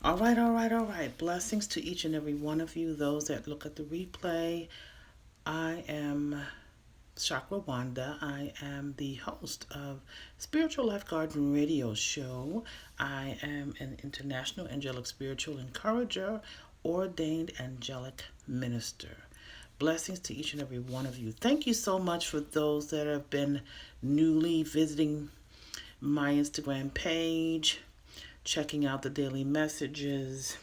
All right, all right, all right. Blessings to each and every one of you, those that look at the replay. I am Chakra Wanda. I am the host of Spiritual Life Garden Radio Show. I am an international angelic spiritual encourager, ordained angelic minister. Blessings to each and every one of you. Thank you so much for those that have been newly visiting my Instagram page, checking out the daily messages,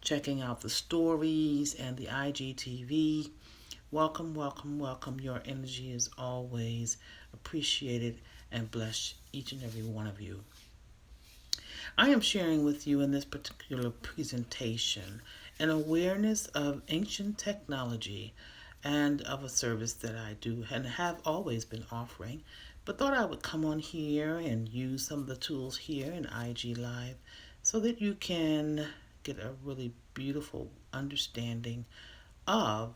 checking out the stories and the IGTV. Welcome, welcome, welcome. Your energy is always appreciated and bless each and every one of you. I am sharing with you in this particular presentation an awareness of ancient technology and of a service that I do and have always been offering, but thought I would come on here and use some of the tools here in IG Live so that you can get a really beautiful understanding of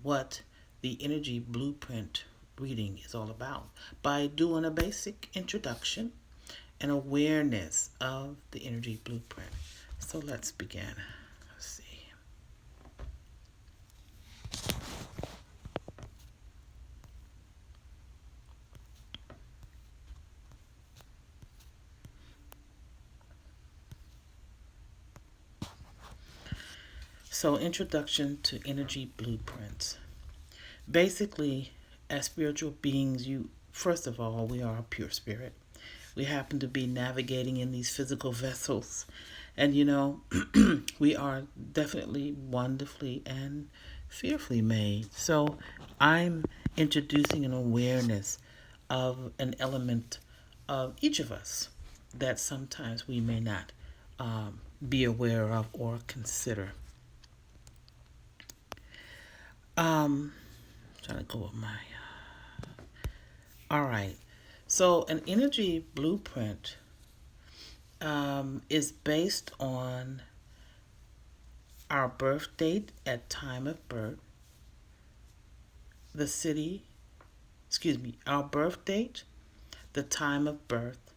what the energy blueprint reading is all about by doing a basic introduction and awareness of the energy blueprint. So let's begin. Let's see. So, introduction to energy blueprints. Basically, as spiritual beings, you first of all, we are a pure spirit. We happen to be navigating in these physical vessels, and we are definitely wonderfully and fearfully made. So, I'm introducing an awareness of an element of each of us that sometimes we may not be aware of or consider. Um, Trying to go with my. All right. So, an energy blueprint is based on our birth date at time of birth, the city, our birth date, the time of birth,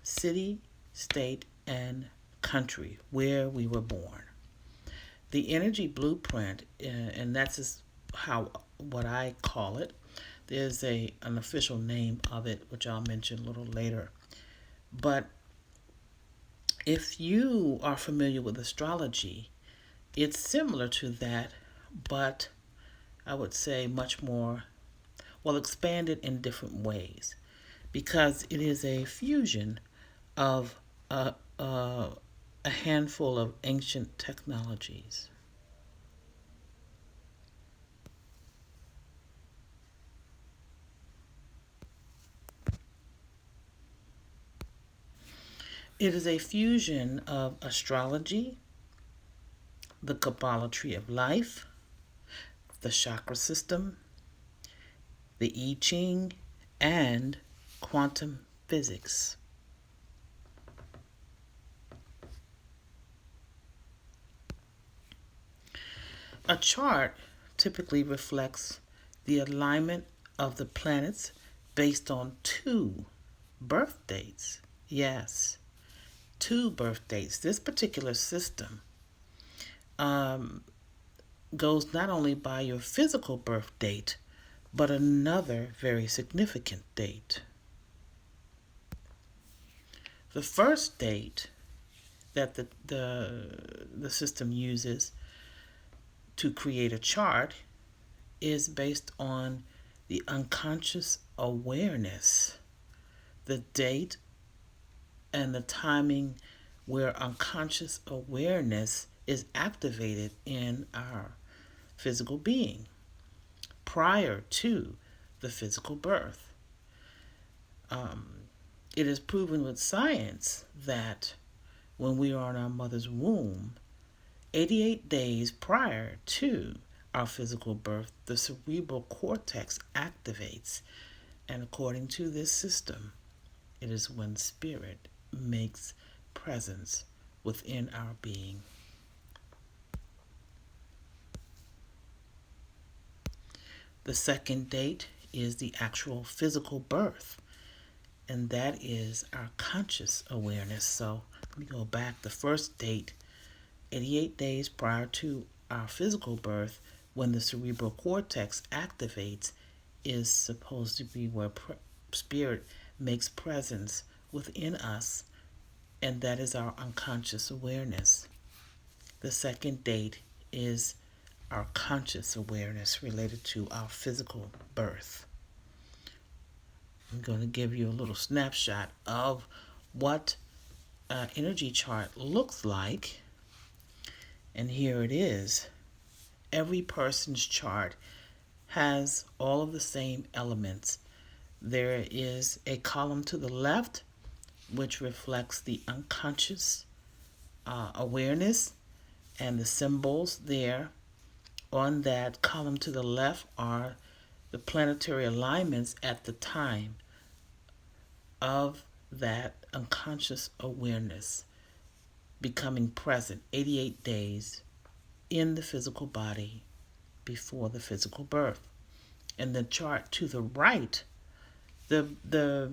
city, state, and country where we were born. The energy blueprint, and that's just how what I call it. There's an official name of it, which I'll mention a little later. But if you are familiar with astrology, it's similar to that, but I would say much more, well, expanded in different ways because it is a fusion of a handful of ancient technologies. It is a fusion of astrology, the Kabbalah tree of life, the chakra system, the I Ching, and quantum physics. A chart typically reflects the alignment of the planets based on two birth dates. Yes, two birth dates. This particular system um, goes not only by your physical birth date, but another very significant date. The first date that the system uses to create a chart is based on the unconscious awareness, the date and the timing where unconscious awareness is activated in our physical being prior to the physical birth. It is proven with science that when we are in our mother's womb, 88 days prior to our physical birth, the cerebral cortex activates. And according to this system, it is when spirit makes presence within our being. The second date is the actual physical birth, and that is our conscious awareness. So Let me go back. The first date, 88 days prior to our physical birth, when the cerebral cortex activates, is supposed to be where spirit makes presence within us, and that is our unconscious awareness. The second date is our conscious awareness related to our physical birth. I'm going to give you a little snapshot of what an energy chart looks like. And here it is. Every person's chart has all of the same elements. There is a column to the left, which reflects the unconscious awareness, and the symbols there on that column to the left are the planetary alignments at the time of that unconscious awareness becoming present 88 days in the physical body before the physical birth. And the chart to the right, the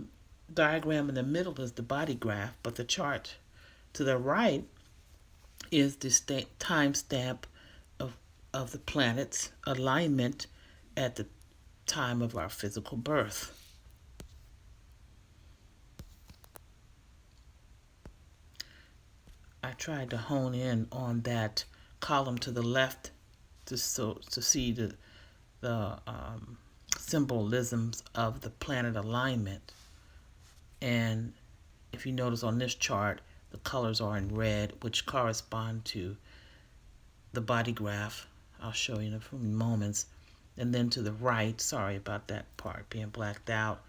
diagram in the middle is the body graph, but the chart to the right is the time stamp of the planet's alignment at the time of our physical birth. I tried to hone in on that column to the left to see the symbolisms of the planet alignment. And if you notice on this chart, the colors are in red, which correspond to the body graph. I'll show you in a few moments. And then to the right, sorry about that part being blacked out,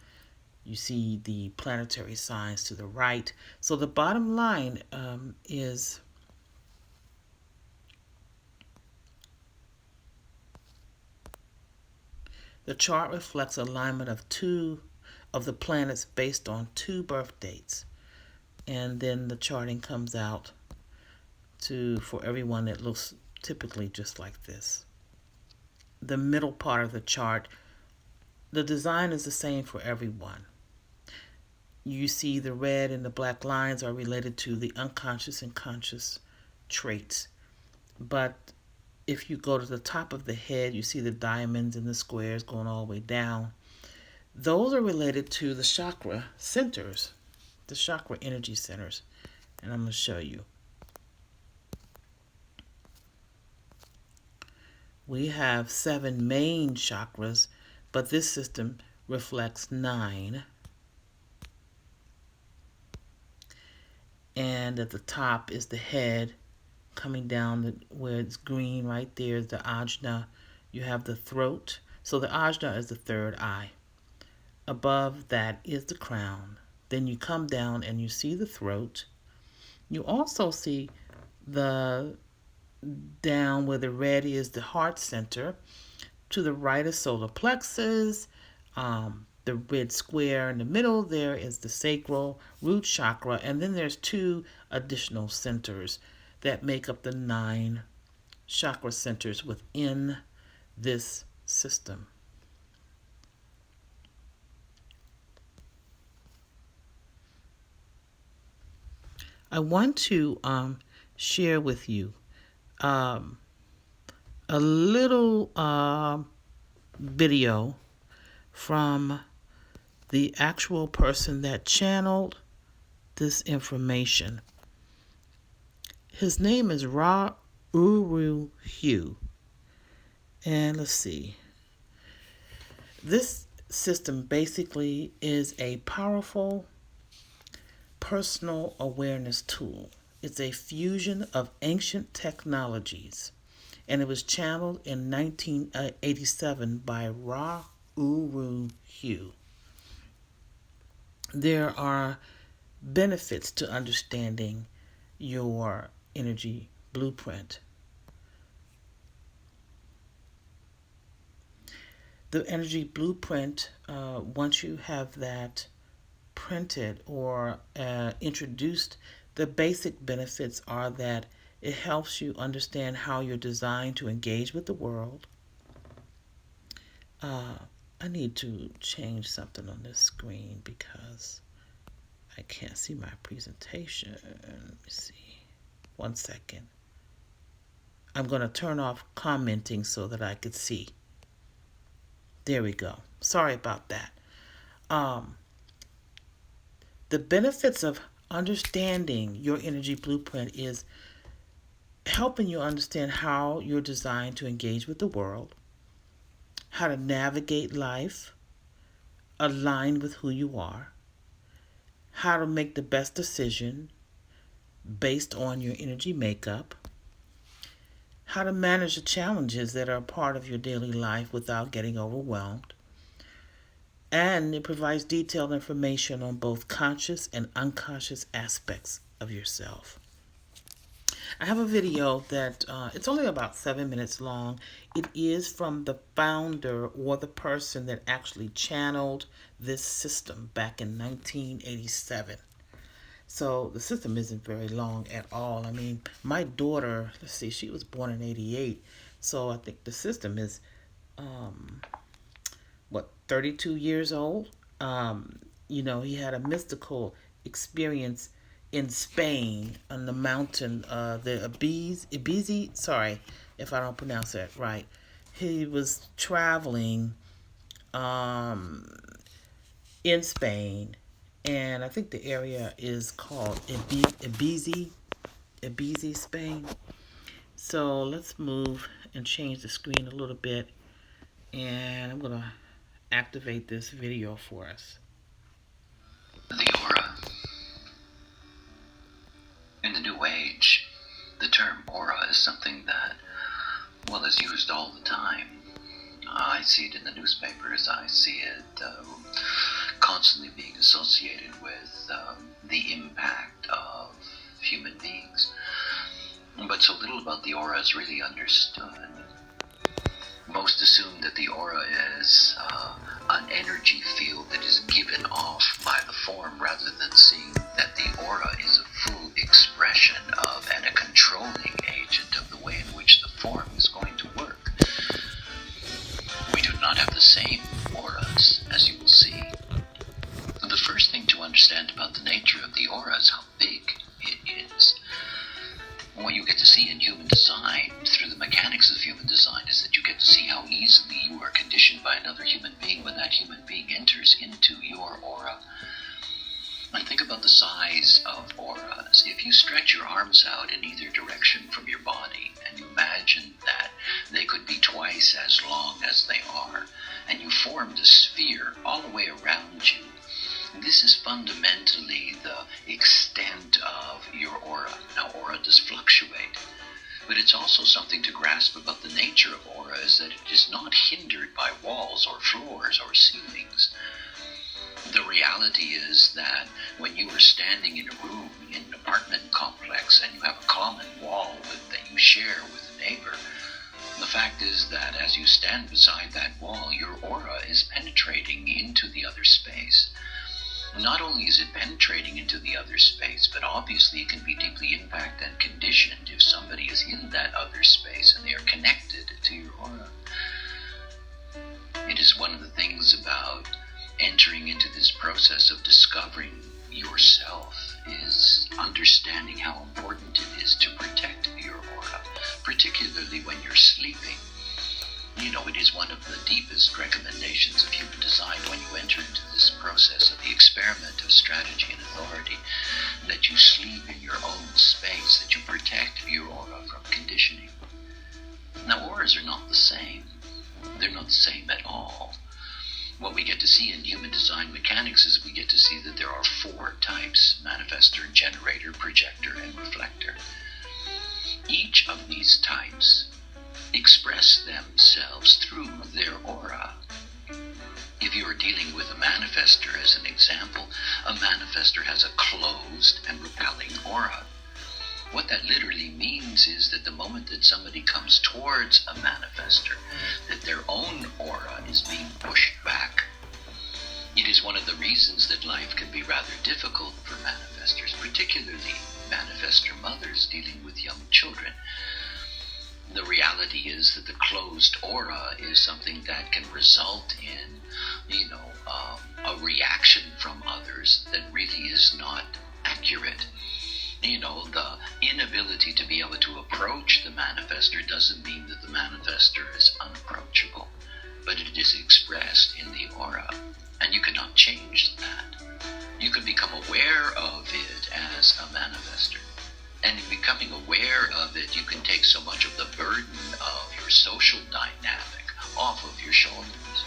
you see the planetary signs to the right. So the bottom line is the chart reflects alignment of two of the planets based on 2 birth dates. And then the charting comes out for everyone that looks typically just like this. The middle part of the chart, the design is the same for everyone. You see the red and the black lines are related to the unconscious and conscious traits. But if you go to the top of the head, you see the diamonds and the squares going all the way down. Those are related to the chakra centers, the chakra energy centers. And I'm going to show you. We have 7 main chakras, but this system reflects 9. And at the top is the head, coming down where it's green right there is the ajna. You have the throat. So the ajna is the third eye. Above that is the crown. Then you come down and you see the throat. You also see the down where the red is the heart center. To the right is solar plexus. The red square in the middle there is the sacral root chakra, and then there's 2 additional centers that make up the 9 chakra centers within this system. I want to share with you a little video from the actual person that channeled this information. His name is Ra Uru Hu. And let's see. This system basically is a powerful personal awareness tool. It's a fusion of ancient technologies, and it was channeled in 1987 by Ra Uru Hu. There are benefits to understanding your energy blueprint. The energy blueprint, once you have that printed or introduced, the basic benefits are that it helps you understand how you're designed to engage with the world. I need to change something on this screen because I can't see my presentation. Let me see. 1 second. I'm going to turn off commenting so that I could see. There we go. Sorry about that. The benefits of understanding your energy blueprint is helping you understand how you're designed to engage with the world, how to navigate life, align with who you are, how to make the best decision based on your energy makeup, how to manage the challenges that are a part of your daily life without getting overwhelmed, and it provides detailed information on both conscious and unconscious aspects of yourself. I have a video that it's only about 7 minutes long. It is from the founder or the person that actually channeled this system back in 1987. So the system isn't very long at all. I mean, my daughter, let's see, she was born in 88. So I think the system is, 32 years old. He had a mystical experience in Spain on the mountain, the Ibiza, sorry if I don't pronounce that right. He was traveling in Spain, and I think the area is called Ibiza, Spain. So let's move and change the screen a little bit, and I'm going to activate this video for us. The aura. In the New Age, the term aura is something that, is used all the time. I see it in the newspapers. I see it constantly being associated with the impact of human beings. But so little about the aura is really understood. Most assume that the aura is an energy field that is given off by the form, rather than seeing that the aura is a full expression of and a controlling agent of the way in which the form is going to work. We do not have the same auras, as you will see. The first thing to understand about the nature of the aura is how big it is. What you get to see in human design, through the mechanics of human design, is that you get to see how easily you are conditioned by another human being when that human being enters into your aura. And think about the size of auras. If you stretch your arms out in either direction from your body, and you imagine that they could be twice as long as they are, and you formed a sphere all the way around you, this is fundamentally the extent of your aura. Now, aura does fluctuate, but it's also something to grasp about the nature of aura, is that it is not hindered by walls or floors or ceilings. The reality is that when you are standing in a room in an apartment complex and you have a common wall that you share with a neighbor, the fact is that as you stand beside that wall, your aura is penetrating into the other space. Not only is it penetrating into the other space, but obviously it can be deeply impacted and conditioned if somebody is in that other space and they are connected to your aura. It is one of the things about entering into this process of discovering yourself, is understanding how important it is to protect your aura, particularly when you're sleeping. It is one of the deepest recommendations of human design when you enter into this process of the experiment of strategy and authority, that you sleep in your own space, that you protect your aura from conditioning. Now, auras are not the same. They're not the same at all. What we get to see in human design mechanics is we get to see that there are 4 types: manifestor, generator, projector, and reflector. Each of these types express themselves through their aura. If you are dealing with a manifestor, as an example, a manifestor has a closed and repelling aura. What that literally means is that the moment that somebody comes towards a manifestor, that their own aura is being pushed back. It is one of the reasons that life can be rather difficult for manifestors, particularly manifestor mothers dealing with young children. The reality is that the closed aura is something that can result in, a reaction from others that really is not accurate. The inability to be able to approach the manifester doesn't mean that the manifester is unapproachable, but it is expressed in the aura, and you cannot change that. You can become aware of it as a manifester. And in becoming aware of it, you can take so much of the burden of your social dynamic off of your shoulders.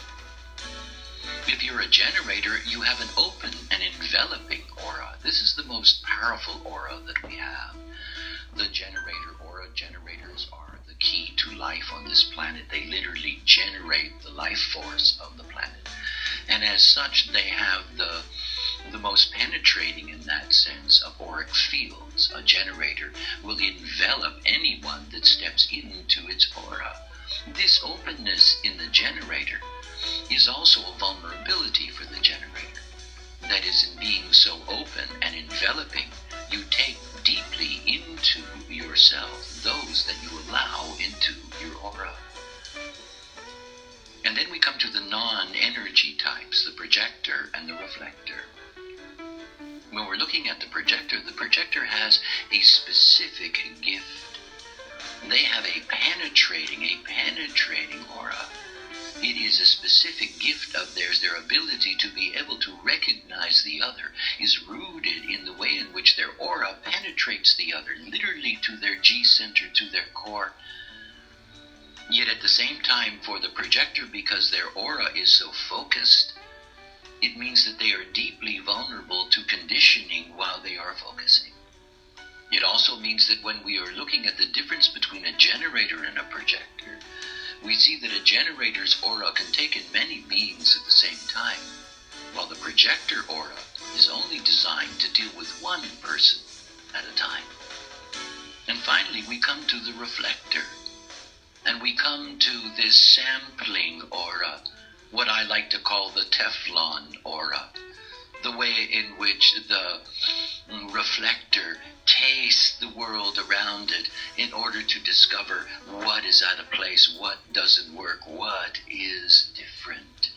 If you're a generator, you have an open and enveloping aura. This is the most powerful aura that we have. The generator aura, generators are the key to life on this planet. They literally generate the life force of the planet. And as such, they have the most penetrating, in that sense, of auric fields. A generator will envelop anyone that steps into its aura. This openness in the generator is also a vulnerability for the generator. That is, in being so open and enveloping, you take deeply into yourself those that you allow into your aura. And then we come to the non-energy types, the projector and the reflector. When we're looking at the projector has a specific gift. They have a penetrating aura. It is a specific gift of theirs. Their ability to be able to recognize the other is rooted in the way in which their aura penetrates the other, literally to their G-center, to their core. Yet at the same time, for the projector, because their aura is so focused, it means that they are deeply vulnerable to conditioning while they are focusing. It also means that when we are looking at the difference between a generator and a projector, we see that a generator's aura can take in many beings at the same time, while the projector aura is only designed to deal with one person at a time. And finally, we come to the reflector, and we come to this sampling aura, what I like to call the Teflon aura, the way in which the reflector tastes the world around it in order to discover what is out of place, what doesn't work, what is different.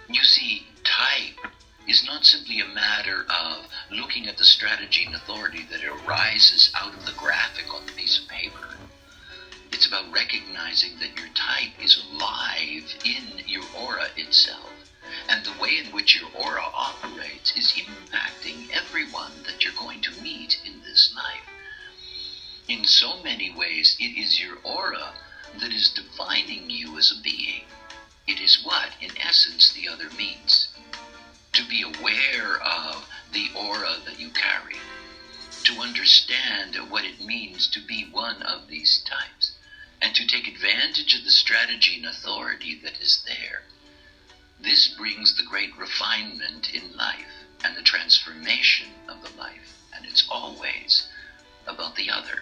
You see, type is not simply a matter of looking at the strategy and authority that arises out of the graphic on the piece of paper. It's about recognizing that your type is alive in your aura itself. And the way in which your aura operates is impacting everyone that you're going to meet in this life. In so many ways, it is your aura that is defining you as a being. It is what, in essence, the other means. To be aware of the aura that you carry. To understand what it means to be one of these types. And to take advantage of the strategy and authority that is there. This brings the great refinement in life and the transformation of the life, and it's always about the other.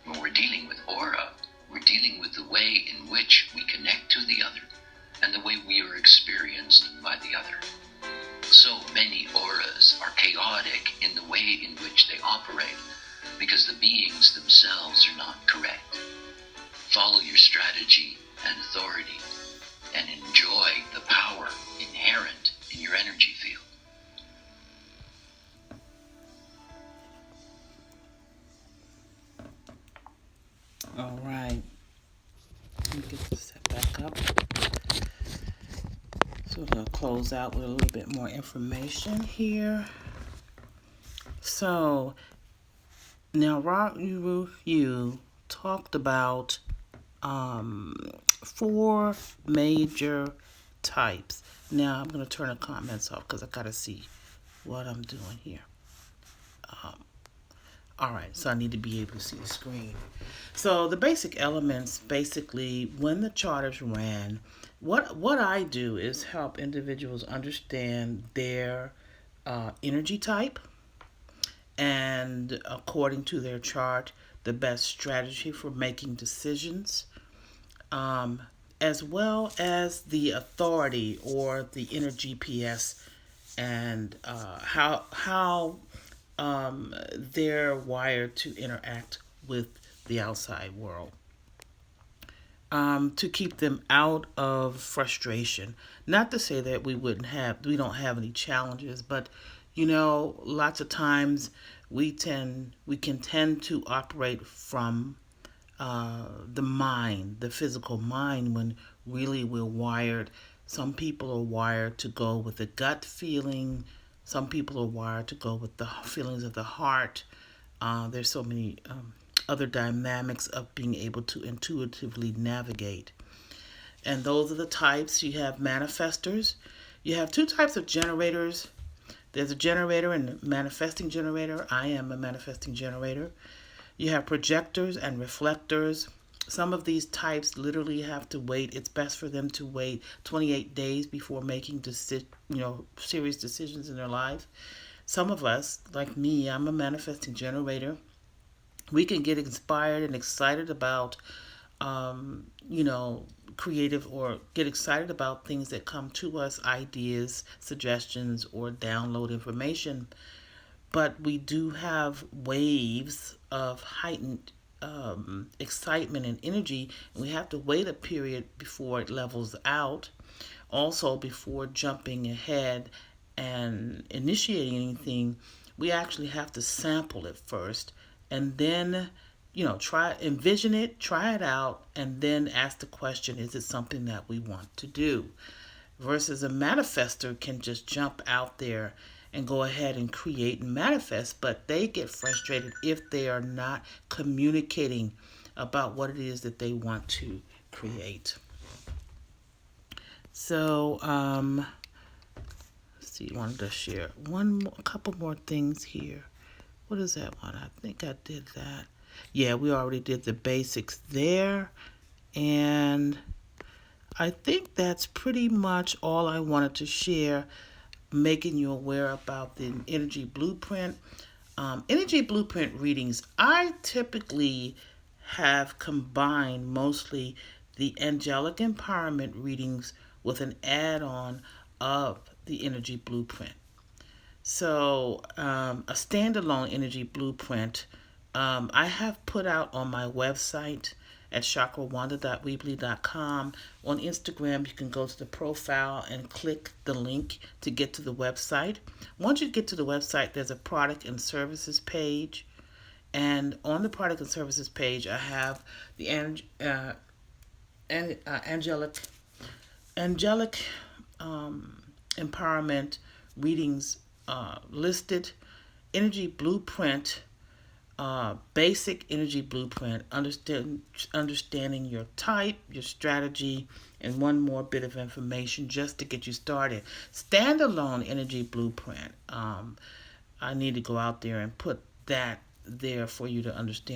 When we're dealing with aura, we're dealing with the way in which we connect to the other and the way we are experienced by the other. So many auras are chaotic in the way in which they operate because the beings themselves are not correct. Follow your strategy and authority and enjoy the power inherent in your energy field. All right. Let me get this set back up. So we're going to close out with a little bit more information here. So now Ra Uru Hu talked about 4 major types. Now I'm going to turn the comments off because I got to see what I'm doing here. All right, so I need to be able to see the screen. So the basic elements, basically, when the charters ran, what I do is help individuals understand their energy type, and according to their chart, the best strategy for making decisions, as well as the authority or the inner GPS, and how they're wired to interact with the outside world, to keep them out of frustration. Not to say that we don't have any challenges, but lots of times we can tend to operate from the mind, the physical mind, when really we're wired. Some people are wired to go with the gut feeling. Some people are wired to go with the feelings of the heart. There's so many other dynamics of being able to intuitively navigate. And those are the types. You have manifestors. You have two types of generators. There's a generator and a manifesting generator. I am a manifesting generator. You have projectors and reflectors. Some of these types literally have to wait. It's best for them to wait 28 days before making serious decisions in their life. Some of us, like me, I'm a manifesting generator. We can get inspired and excited about, creative, or get excited about things that come to us, ideas, suggestions, or download information. But we do have waves of heightened excitement and energy, and we have to wait a period before it levels out. Also, before jumping ahead and initiating anything, we actually have to sample it first, and then try, envision it, try it out, and then ask the question, is it something that we want to do? Versus a manifester can just jump out there and go ahead and create and manifest, but they get frustrated if they are not communicating about what it is that they want to create. So, let's see, I wanted to share a couple more things here. What is that one? I think I did that. Yeah, we already did the basics there. And I think that's pretty much all I wanted to share, making you aware about the energy blueprint. Energy blueprint readings, I typically have combined mostly the angelic empowerment readings with an add-on of the energy blueprint. So, a standalone energy blueprint I have put out on my website at chakrawanda.weebly.com. On Instagram, you can go to the profile and click the link to get to the website. Once you get to the website, there's a product and services page. And on the product and services page, I have the angelic empowerment readings listed. Energy blueprint, basic energy blueprint, understanding your type, your strategy, and one more bit of information just to get you started. Standalone energy blueprint. I need to go out there and put that there for you to understand